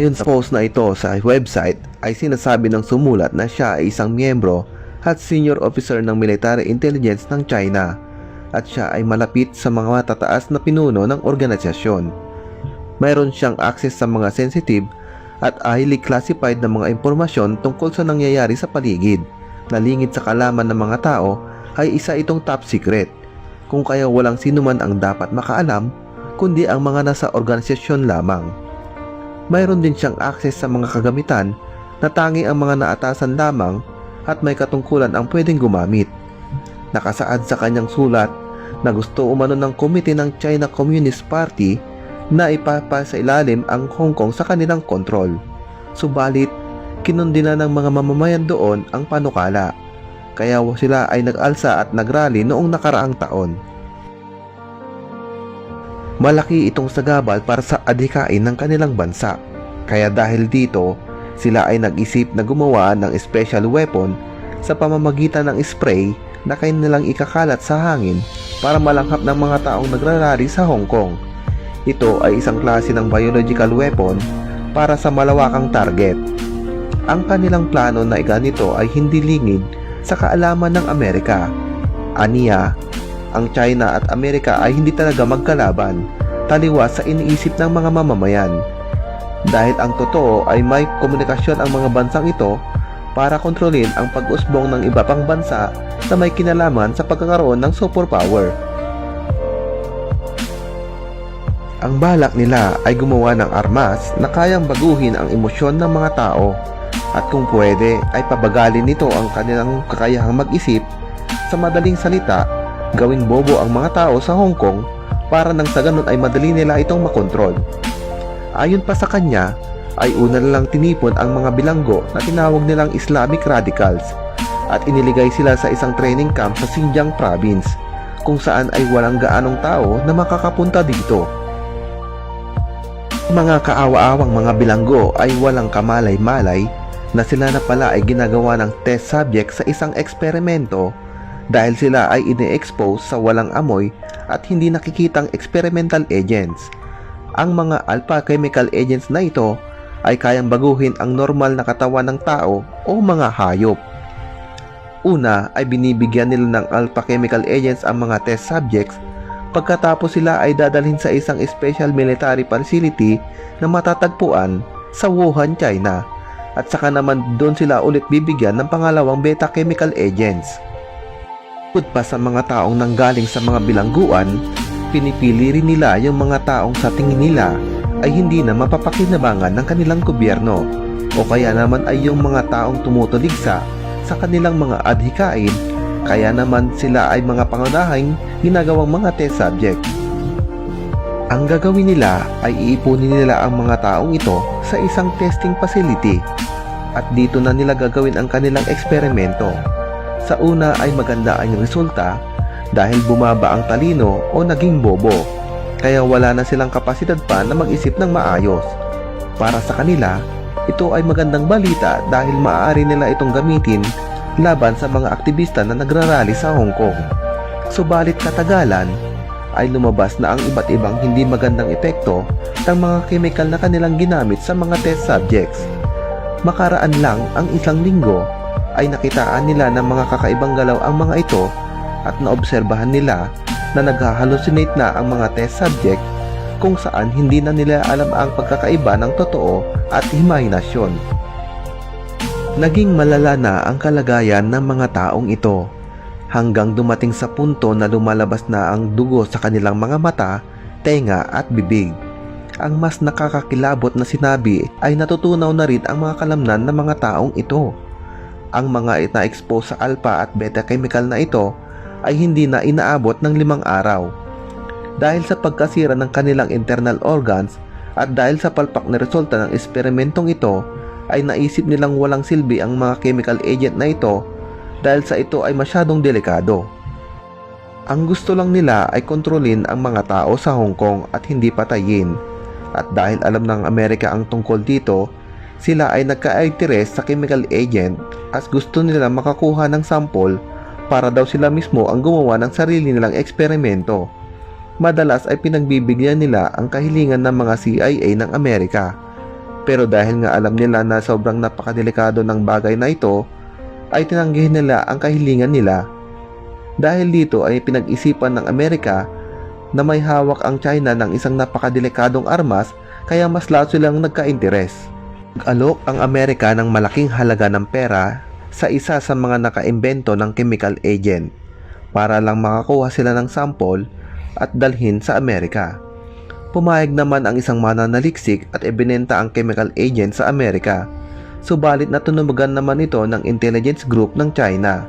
Ayon sa post na ito sa website ay sinasabi ng sumulat na siya ay isang miyembro at senior officer ng military intelligence ng China at siya ay malapit sa mga matataas na pinuno ng organisasyon. Mayroon siyang access sa mga sensitive at highly classified na mga impormasyon tungkol sa nangyayari sa paligid. Nalingid sa kalaman ng mga tao ay isa itong top secret, kung kaya walang sinuman ang dapat makaalam kundi ang mga nasa organisasyon lamang. Mayroon din siyang access sa mga kagamitan na tanging ang mga naatasan lamang at may katungkulan ang pwedeng gumamit. Nakasaad sa kanyang sulat na gusto umano ng komite ng China Communist Party na ipapasailalim ang Hong Kong sa kanilang kontrol. Subalit, kinundina ng mga mamamayan doon ang panukala, kaya sila ay nag-alsa at nagrally noong nakaraang taon. Malaki itong sagabal para sa adhikain ng kanilang bansa, kaya dahil dito, sila ay nag-isip na gumawa ng special weapon sa pamamagitan ng spray na kanilang ikakalat sa hangin para malanghap ng mga taong nagrarally sa Hong Kong. Ito ay isang klase ng biological weapon para sa malawakang target. Ang kanilang plano na ganito ay hindi lingid sa kaalaman ng Amerika. Aniya, ang China at Amerika ay hindi talaga magkalaban, taliwas sa iniisip ng mga mamamayan. Dahil ang totoo ay may komunikasyon ang mga bansang ito para kontrolin ang pag-usbong ng iba pang bansa na may kinalaman sa pagkakaroon ng superpower. Ang balak nila ay gumawa ng armas na kayang baguhin ang emosyon ng mga tao at kung pwede ay pabagalin nito ang kanilang kakayahang mag-isip. Sa madaling salita, gawing bobo ang mga tao sa Hong Kong para nang sa ganun ay madali nila itong makontrol. Ayon pa sa kanya, ay una lang tinipon ang mga bilanggo na tinawag nilang Islamic radicals at iniligay sila sa isang training camp sa Xinjiang province kung saan ay walang gaanong tao na makakapunta dito. Mga kaawa-awang mga bilanggo ay walang kamalay-malay na sila na pala ay ginagawa ng test subject sa isang eksperimento dahil sila ay ine-expose sa walang amoy at hindi nakikitang experimental agents. Ang mga alpha chemical agents na ito ay kayang baguhin ang normal na katawan ng tao o mga hayop. Una ay binibigyan nila ng alpha chemical agents ang mga test subjects, pagkatapos sila ay dadalhin sa isang special military facility na matatagpuan sa Wuhan, China, at saka naman doon sila ulit bibigyan ng pangalawang beta chemical agents. Bukod pa sa mga taong nanggaling sa mga bilangguan, pinipili rin nila yung mga taong sa tingin nila ay hindi na mapapakinabangan ng kanilang gobyerno o kaya naman ay yung mga taong tumutuligsa sa kanilang mga adhikain, kaya naman sila ay mga pangunahing ginagawang mga test subject. Ang gagawin nila ay iipunin nila ang mga taong ito sa isang testing facility at dito na nila gagawin ang kanilang eksperimento. Sa una ay maganda ang resulta dahil bumaba ang talino o naging bobo, kaya wala na silang kapasidad pa na mag-isip ng maayos. Para sa kanila, ito ay magandang balita dahil maaari nila itong gamitin laban sa mga aktivista na nagrarally sa Hong Kong. Subalit katagalan ay lumabas na ang iba't ibang hindi magandang epekto ng mga chemical na kanilang ginamit sa mga test subjects. Makaraan lang ang isang linggo ay nakitaan nila ng mga kakaibang galaw ang mga ito at naobserbahan nila na naghahallucinate na ang mga test subject kung saan hindi na nila alam ang pagkakaiba ng totoo at imahinasyon. Naging malala na ang kalagayan ng mga taong ito hanggang dumating sa punto na lumalabas na ang dugo sa kanilang mga mata, tenga at bibig. Ang mas nakakakilabot na sinabi ay natutunaw na rin ang mga kalamnan ng mga taong ito. Ang mga na-expose sa alpha at beta chemical na ito ay hindi na inaabot ng 5 araw. Dahil sa pagkasira ng kanilang internal organs at dahil sa palpak na resulta ng eksperimentong ito, ay naisip nilang walang silbi ang mga chemical agent na ito dahil sa ito ay masyadong delikado. Ang gusto lang nila ay kontrolin ang mga tao sa Hong Kong at hindi patayin. At dahil alam ng Amerika ang tungkol dito, sila ay nagka-interest sa chemical agent as gusto nila makakuha ng sample para daw sila mismo ang gumawa ng sarili nilang eksperimento. Madalas ay pinagbibigyan nila ang kahilingan ng mga CIA ng Amerika. Pero dahil nga alam nila na sobrang napakadelikado ng bagay na ito, ay tinanggihan nila ang kahilingan nila. Dahil dito ay pinag-isipan ng Amerika na may hawak ang China ng isang napakadelikadong armas, kaya mas lalo silang nagka-interes. Nag-alok ang Amerika ng malaking halaga ng pera sa isa sa mga nakaimbento ng chemical agent para lang makakuha sila ng sample at dalhin sa Amerika. Pumayag naman ang isang mananaliksik at ibinenta ang chemical agent sa Amerika. Subalit natunugan naman ito ng intelligence group ng China.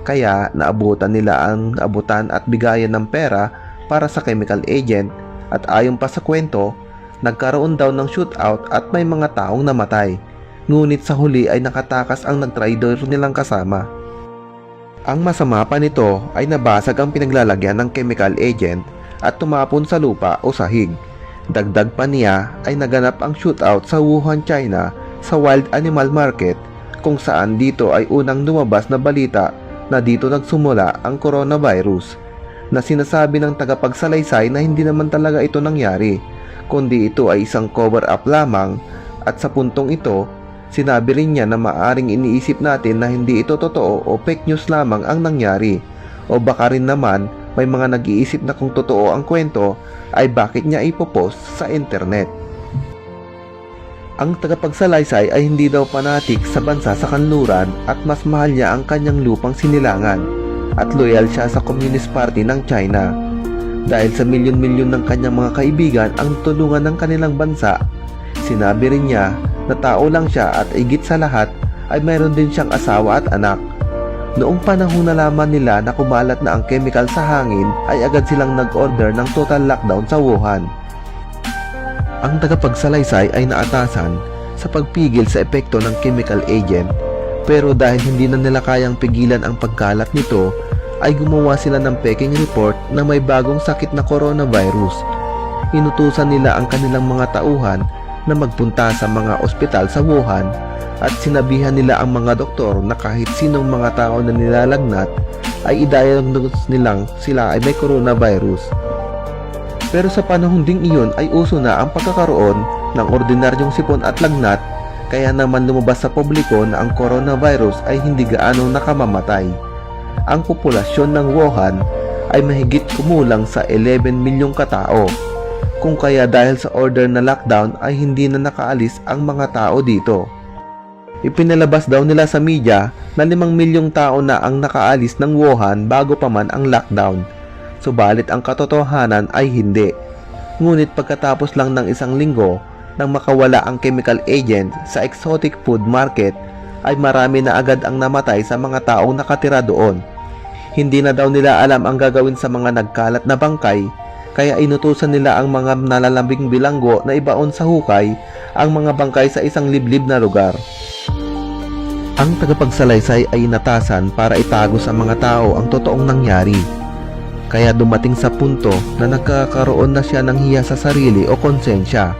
Kaya naabutan nila ang abutan at bigayan ng pera para sa chemical agent, at ayon pa sa kwento, nagkaroon daw ng shootout at may mga taong namatay. Ngunit sa huli ay nakatakas ang nagtraidor nilang kasama. Ang masama pa nito ay nabasag ang pinaglalagyan ng chemical agent at tumapon sa lupa o sahig. Dagdag pa niya ay naganap ang shootout sa Wuhan, China sa Wild Animal Market, kung saan dito ay unang lumabas na balita na dito nagsumula ang coronavirus, na sinasabi ng tagapagsalaysay na hindi naman talaga ito nangyari, kundi ito ay isang cover-up lamang. At sa puntong ito, sinabi rin niya na maaring iniisip natin na hindi ito totoo o fake news lamang ang nangyari, o baka rin naman may mga nag-iisip na kung totoo ang kwento ay bakit niya ipopost sa internet. Ang tagapagsalaysay ay hindi daw panatik sa bansa sa kanluran at mas mahal niya ang kanyang lupang sinilangan, at loyal siya sa Communist Party ng China. Dahil sa milyon-milyon ng kanyang mga kaibigan ang tulungan ng kanilang bansa, sinabi rin niya na tao lang siya at higit sa lahat ay mayroon din siyang asawa at anak. Noong panahon na laman nila na kumalat na ang chemical sa hangin, ay agad silang nag-order ng total lockdown sa Wuhan. Ang tagapagsalaysay ay naatasan sa pagpigil sa epekto ng chemical agent, pero dahil hindi na nila kayang pigilan ang pagkalat nito, ay gumawa sila ng peking report na may bagong sakit na coronavirus. Inutusan nila ang kanilang mga tauhan na magpunta sa mga ospital sa Wuhan, at sinabihan nila ang mga doktor na kahit sinong mga tao na nilalagnat ay i-diagnose nilang sila ay may coronavirus. Pero sa panahon ding iyon ay uso na ang pagkakaroon ng ordinaryong sipon at lagnat, kaya naman lumabas sa publiko na ang coronavirus ay hindi gaano nakamamatay. Ang populasyon ng Wuhan ay mahigit kumulang sa 11 milyong katao, kung kaya dahil sa order na lockdown ay hindi na nakaalis ang mga tao dito. Ipinalabas daw nila sa media na 5 milyong tao na ang nakaalis ng Wuhan bago pa man ang lockdown. Subalit ang katotohanan ay hindi. Ngunit pagkatapos lang ng isang linggo nang makawala ang chemical agent sa exotic food market, ay marami na agad ang namatay sa mga taong nakatira doon. Hindi na daw nila alam ang gagawin sa mga nagkalat na bangkay, kaya inutusan nila ang mga nalalambing bilanggo na ibaon sa hukay ang mga bangkay sa isang liblib na lugar. Ang tagapagsalaysay ay inatasan para itago sa mga tao ang totoong nangyari. Kaya dumating sa punto na nagkakaroon na siya ng hiya sa sarili o konsensya,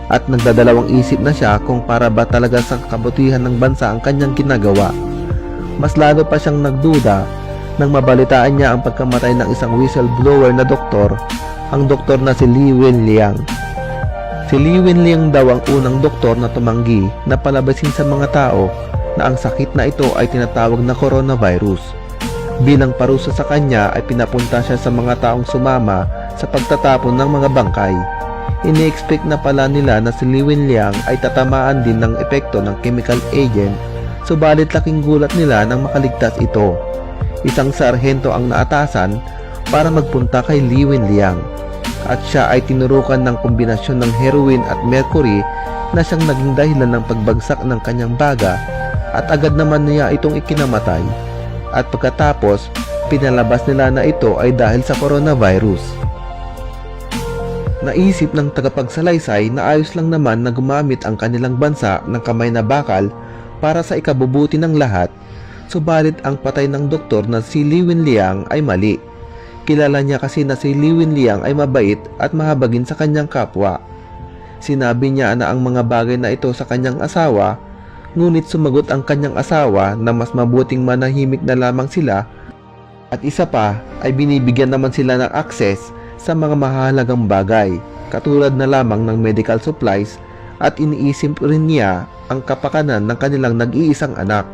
at nagdadalawang isip na siya kung para ba talaga sa kabutihan ng bansa ang kanyang ginagawa. Mas lalo pa siyang nagduda nang mabalitaan niya ang pagkamatay ng isang whistleblower na doktor, ang doktor na si Li Wenliang. Si Li Wenliang daw ang unang doktor na tumanggi na palabasin sa mga tao na ang sakit na ito ay tinatawag na coronavirus. Bilang parusa sa kanya ay pinapunta siya sa mga taong sumama sa pagtatapon ng mga bangkay. Ini-expect na pala nila na si Li Wenliang ay tatamaan din ng epekto ng chemical agent, subalit laking gulat nila nang makaligtas ito. Isang sarhento ang naatasan para magpunta kay Li Wenliang, at siya ay tinurukan ng kombinasyon ng heroin at mercury na siyang naging dahilan ng pagbagsak ng kanyang baga, at agad naman niya itong ikinamatay. At pagkatapos, pinalabas nila na ito ay dahil sa coronavirus. Naisip ng tagapagsalaysay na ayos lang naman na gumamit ang kanilang bansa ng kamay na bakal para sa ikabubuti ng lahat, subalit ang patay ng doktor na si Li Wenliang ay mali. Kilala niya kasi na si Li Wenliang ay mabait at mahabagin sa kanyang kapwa. Sinabi niya na ang mga bagay na ito sa kanyang asawa, ngunit sumagot ang kanyang asawa na mas mabuting manahimik na lamang sila, at isa pa ay binibigyan naman sila ng access sa mga mahalagang bagay, katulad na lamang ng medical supplies at iniisip rin niya ang kapakanan ng kanilang nag-iisang anak.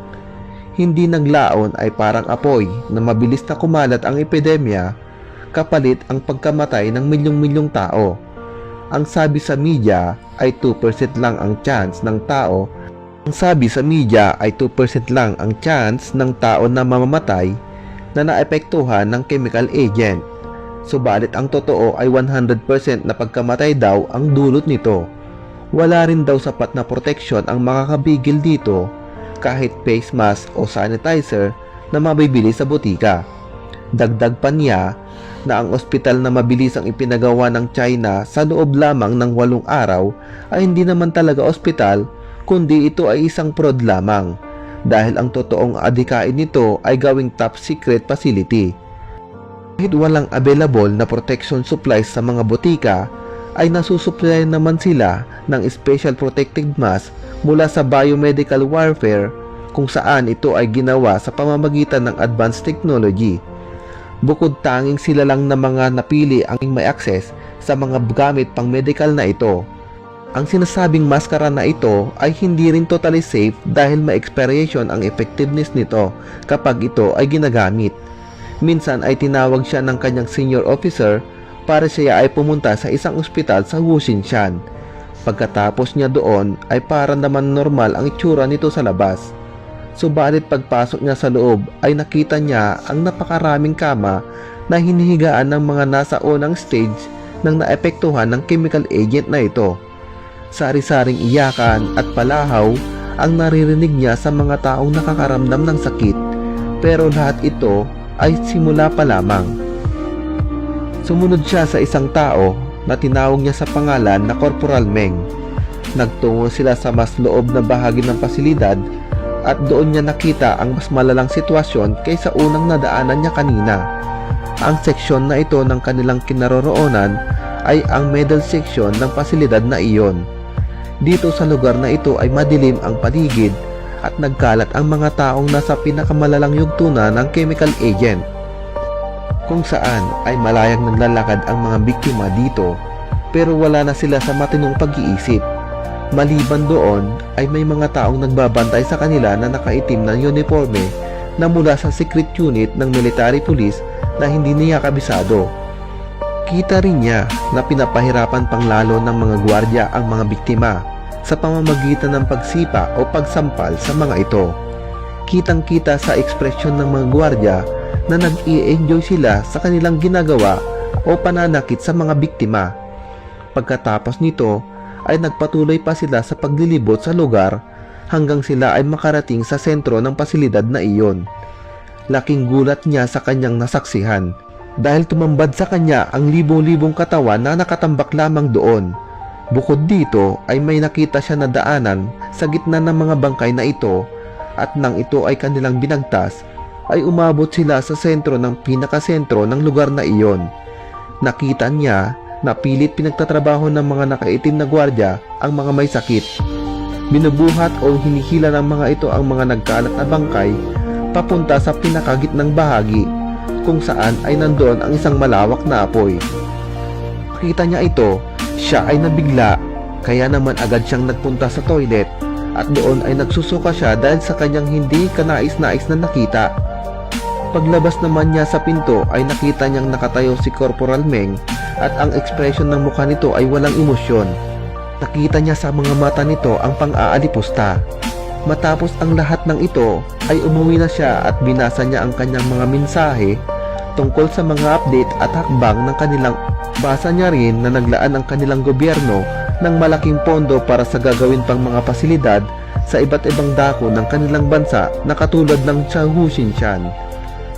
Hindi naglaon ay parang apoy na mabilis na kumalat ang epidemya kapalit ang pagkamatay ng milyong-milyong tao. Ang sabi sa media ay 2% lang ang chance ng tao. Ang sabi sa media ay 2% lang ang chance ng tao na mamamatay na naepektuhan ng chemical agent. Subalit ang totoo ay 100% na pagkamatay daw ang dulot nito. Wala rin daw sapat na proteksyon ang makakabigil dito kahit face mask o sanitizer na mabibili sa butika. Dagdag pa niya na ang ospital na mabilis ang ipinagawa ng China sa loob lamang ng 8 araw ay hindi naman talaga ospital kundi ito ay isang prod lamang dahil ang totoong adhikain nito ay gawing top secret facility. Kahit walang available na protection supplies sa mga butika ay nasusupply naman sila ng special protective mask mula sa biomedical warfare kung saan ito ay ginawa sa pamamagitan ng advanced technology. Bukod tanging sila lang na mga napili ang may access sa mga gamit pang medical na ito. Ang sinasabing maskara na ito ay hindi rin totally safe dahil ma-expiration ang effectiveness nito kapag ito ay ginagamit. Minsan ay tinawag siya ng kanyang senior officer para siya ay pumunta sa isang ospital sa Wuxinshan. Pagkatapos niya doon ay para naman normal ang itsura nito sa labas. Subalit pagpasok niya sa loob ay nakita niya ang napakaraming kama na hinihigaan ng mga nasa unang stage ng naepektuhan ng chemical agent na ito. Sari-saring iyakan at palahaw ang naririnig niya sa mga taong nakakaramdam ng sakit, pero lahat ito ay simula pa lamang. Sumunod siya sa isang tao na tinawag niya sa pangalan na Corporal Meng. Nagtungo sila sa mas loob na bahagi ng pasilidad at doon niya nakita ang mas malalang sitwasyon kaysa unang nadaanan niya kanina. Ang seksyon na ito ng kanilang kinaroroonan ay ang middle section ng pasilidad na iyon. Dito sa lugar na ito ay madilim ang paligid at nagkalat ang mga taong nasa pinakamalalang yugtuna ng chemical agent, kung saan ay malayang naglalakad ang mga biktima dito pero wala na sila sa matinong pag-iisip. Maliban doon ay may mga taong nagbabantay sa kanila na nakaitim na uniforme na mula sa secret unit ng military police na hindi niya kabisado. Kita rin niya na pinapahirapan pang lalo ng mga gwardiya ang mga biktima sa pamamagitan ng pagsipa o pagsampal sa mga ito. Kitang-kita sa ekspresyon ng mga gwardiya na nag-i-enjoy sila sa kanilang ginagawa o pananakit sa mga biktima. Pagkatapos nito ay nagpatuloy pa sila sa paglilibot sa lugar hanggang sila ay makarating sa sentro ng pasilidad na iyon. Laking gulat niya sa kanyang nasaksihan dahil tumambad sa kanya ang libong-libong katawan na nakatambak lamang doon. Bukod dito ay may nakita siya na daanan sa gitna ng mga bangkay na ito at nang ito ay kanilang binagtas ay umabot sila sa sentro ng pinakasentro ng lugar na iyon. Nakita niya na pilit pinagtatrabaho ng mga nakaitim na gwardiya ang mga may sakit. Binubuhat o hinihila ng mga ito ang mga nagkalat na bangkay papunta sa pinakagitnang bahagi kung saan ay nandoon ang isang malawak na apoy. Makita niya ito, siya ay nabigla kaya naman agad siyang nagpunta sa toilet at doon ay nagsusuka siya dahil sa kanyang hindi kanais-nais na nakita. Paglabas naman niya sa pinto ay nakita niyang nakatayo si Corporal Meng at ang ekspresyon ng mukha nito ay walang emosyon. Nakita niya sa mga mata nito ang pang-aalipusta. Matapos ang lahat ng ito ay umuwi na siya at binasa niya ang kanyang mga mensahe tungkol sa mga update at hakbang ng kanilang. Basa niya rin na naglaan ang kanilang gobyerno ng malaking pondo para sa gagawin pang mga pasilidad sa iba't ibang dako ng kanilang bansa na katulad ng Wuxinshan.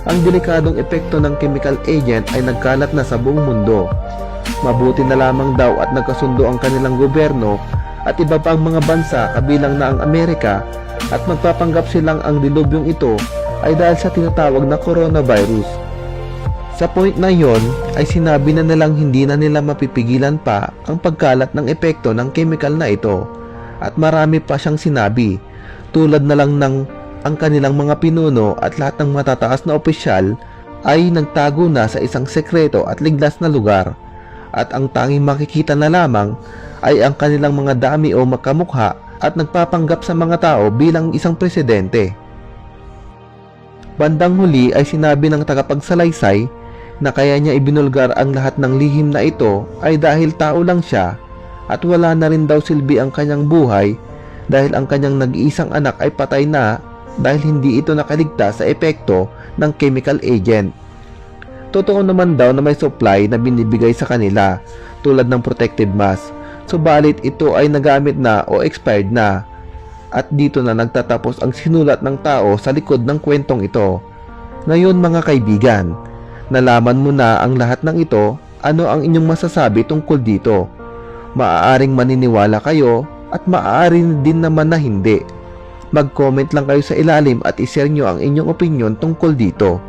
Ang delikadong epekto ng chemical agent ay nagkalat na sa buong mundo. Mabuti na lamang daw at nagkasundo ang kanilang gobyerno at iba pang mga bansa kabilang na ang Amerika at magpapanggap silang ang dilubyong ito ay dahil sa tinatawag na coronavirus. Sa point na yon ay sinabi na nilang hindi na nila mapipigilan pa ang pagkalat ng epekto ng chemical na ito at marami pa siyang sinabi tulad na lang ng ang kanilang mga pinuno at lahat ng matataas na opisyal ay nagtago na sa isang sekreto at ligtas na lugar at ang tanging makikita na lamang ay ang kanilang mga dami o magkamukha at nagpapanggap sa mga tao bilang isang presidente. Bandang huli ay sinabi ng tagapagsalaysay na kaya niya ibinulgar ang lahat ng lihim na ito ay dahil tao lang siya at wala na rin daw silbi ang kanyang buhay dahil ang kanyang nag-iisang anak ay patay na dahil hindi ito nakaligtas sa epekto ng chemical agent. Totoo naman daw na may supply na binibigay sa kanila tulad ng protective mask, subalit ito ay nagamit na o expired na. At dito na nagtatapos ang sinulat ng tao sa likod ng kwentong ito. Ngayon mga kaibigan, nalaman mo na ang lahat ng ito, ano ang inyong masasabi tungkol dito? Maaaring maniniwala kayo at maaari din naman na hindi. Mag-comment lang kayo sa ilalim at i-share nyo ang inyong opinion tungkol dito.